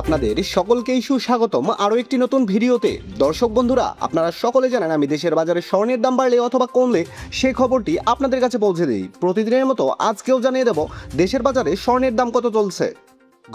আপনাদের সকলকেই সুস্বাগতম আরও একটি নতুন ভিডিওতে। দর্শক বন্ধুরা, আপনারা সকলে জানেন আমি দেশের বাজারে স্বর্ণের দাম বাড়লে অথবা কমলে সে খবরটি আপনাদের কাছে পৌঁছে দিই। প্রতিদিনের মতো আজকেও জানিয়ে দেব দেশের বাজারে স্বর্ণের দাম কত চলছে।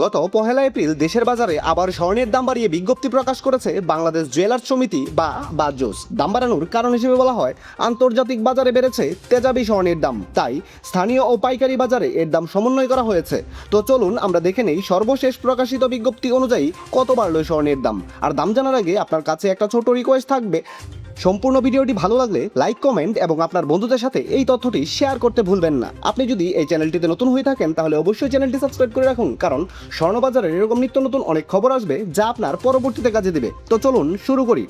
গত 1 এপ্রিল দেশের বাজারে আবার স্বর্ণের দাম বাড়িয়ে বিজ্ঞপ্তি প্রকাশ করেছে বাংলাদেশ জুয়েলার্স সমিতি বা বাজুস। দাম বাড়ানোর কারণ হিসেবে বলা হয় আন্তর্জাতিক বাজারে বেড়েছে তেজাবি স্বর্ণের দাম, তাই স্থানীয় ও পাইকারি বাজারে এর দাম সমন্বয় করা হয়েছে। তো চলুন আমরা দেখে নেই সর্বশেষ প্রকাশিত বিজ্ঞপ্তি অনুযায়ী কত বাড়লো স্বর্ণের দাম। আর দাম জানার আগে আপনার কাছে একটা ছোট রিকোয়েস্ট থাকবে, সম্পূর্ণ ভিডিওটি ভালো লাগলে লাইক, কমেন্ট এবং আপনার বন্ধুদের সাথে এই তথ্যটি শেয়ার করতে ভুলবেন না। আপনি যদি এই চ্যানেলটিতে নতুন হয়ে থাকেন তাহলে অবশ্যই চ্যানেলটি সাবস্ক্রাইব করে রাখুন, কারণ স্বর্ণবাজারের এরকম নিত্য নতুন অনেক খবর আসবে যা আপনার পরবর্তীতে কাজে দিবে। তো চলুন শুরু করি।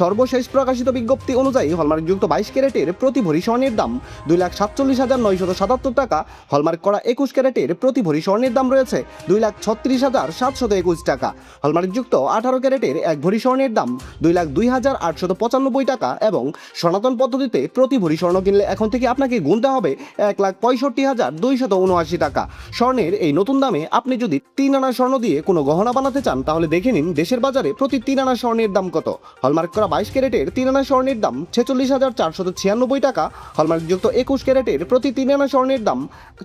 সর্বশেষ প্রকাশিত বিজ্ঞপ্তি অনুযায়ী হলমার্কযুক্ত 22 ক্যারেটের প্রতি ভরি স্বর্ণের দাম 2,47,977 টাকা। হলমার্ক করা 21 ক্যারেটের প্রতি ভরি স্বর্ণের দাম রয়েছে 2,36,721 টাকা। হলমার্কযুক্ত 18 ক্যারেটের এক ভরি স্বর্ণের দাম 2,02,895 টাকা এবং সনাতন পদ্ধতিতে প্রতি ভরি স্বর্ণ কিনলে এখন থেকে আপনাকে গুনতে হবে 1,65,279 টাকা। স্বর্ণের এই নতুন দামে আপনি যদি 3 আনা স্বর্ণ দিয়ে কোনো গহনা বানাতে চান তাহলে দেখে নিন দেশের বাজারে প্রতি 3 আনা স্বর্ণের দাম কত। হলমার্ক করা 22 ক্যারেটের 3 আনা স্বর্ণের দাম 46,496 টাকা। হলমার্কযুক্ত 21 ক্যারেটের প্রতি 3 আনা স্বর্ণের দাম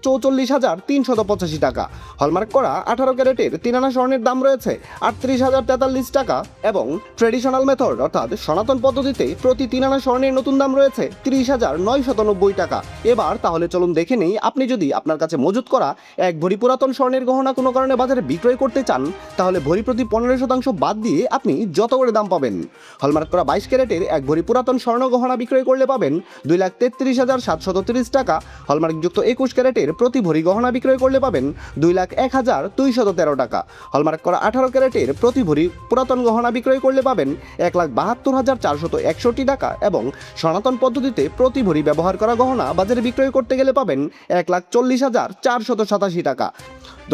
44,385 টাকা। হলমার্ক করা 18 ক্যারেটের 3 আনা স্বর্ণের দাম রয়েছে 38,043 টাকা এবং ট্রেডিশনাল মেথড অর্থাৎ সনাতন পদ্ধতিতে প্রতি 3 আনা স্বর্ণের নতুন দাম রয়েছে 30,990 টাকা। এবার তাহলে চলুন দেখে নেই, আপনি যদি আপনার কাছে মজুত করা এক ভরি পুরাতন স্বর্ণের গহনা কোনো কারণে বাজারে বিক্রয় করতে চান তাহলে ভরি প্রতি 15% বাদ দিয়ে আপনি যত করে দাম পাবেন। হলমার্ক করা 22 ক্যারেটের এক ভরি পুরাতন স্বর্ণ গহনা বিক্রয় করলে পাবেন 2,33,730 টাকা। হলমার্কযুক্ত 21 ক্যারেটের প্রতি ভরি গহনা বিক্রয় করলে পাবেন 2,01,213 টাকা। হলমার্ক করা 18 ক্যারেটের প্রতি ভরি পুরাতন গহনা বিক্রয় করলে পাবেন 1,72,461 টাকা এবং সনাতন পদ্ধতিতে প্রতি ভরি ব্যবহার করা গহনা বাজারে বিক্রয় করতে গেলে পাবেন 1,40,487 টাকা।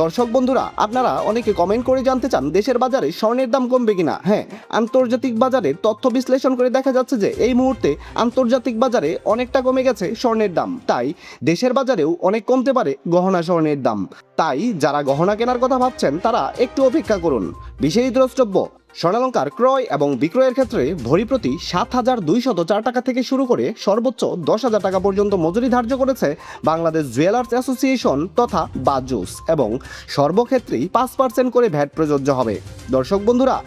দর্শক বন্ধুরা, আপনারা অনেকে কমেন্ট করে জানতে চান দেশের বাজারে স্বর্ণের দাম কমবে কিনা। হ্যাঁ, আন্তর্জাতিক বাজারের তথ্য বিশ্লেষণ করে দেখা যাচ্ছে যে এই মুহূর্তে আন্তর্জাতিক বাজারে অনেকটা কমে গেছে স্বর্ণের দাম, তাই দেশের বাজারেও অনেক কমতে পারে গহনা স্বর্ণের দাম। তাই যারা গহনা কেনার কথা ভাবছেন তারা একটু অপেক্ষা করুন। বিশেষ দ্রষ্টব্য, স্বর্ণালঙ্কার ক্রয় এবং বিক্রয়ের ক্ষেত্রে ভরি প্রতি 7,204 টাকা থেকে শুরু করে সর্বোচ্চ 10,000 টাকা পর্যন্ত মজুরি ধার্য করেছে বাংলাদেশ জুয়েলার্স অ্যাসোসিয়েশন তথা বাজুস এবং সর্বক্ষেত্রেই 5% করে ভ্যাট প্রযোজ্য হবে। দর্শক বন্ধুরা,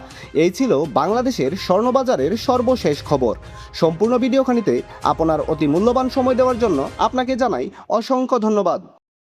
এই ছিল বাংলাদেশের স্বর্ণবাজারের সর্বশেষ খবর। সম্পূর্ণ ভিডিওখানিতে আপনার অতি মূল্যবান সময় দেওয়ার জন্য আপনাকে জানাই অসংখ্য ধন্যবাদ।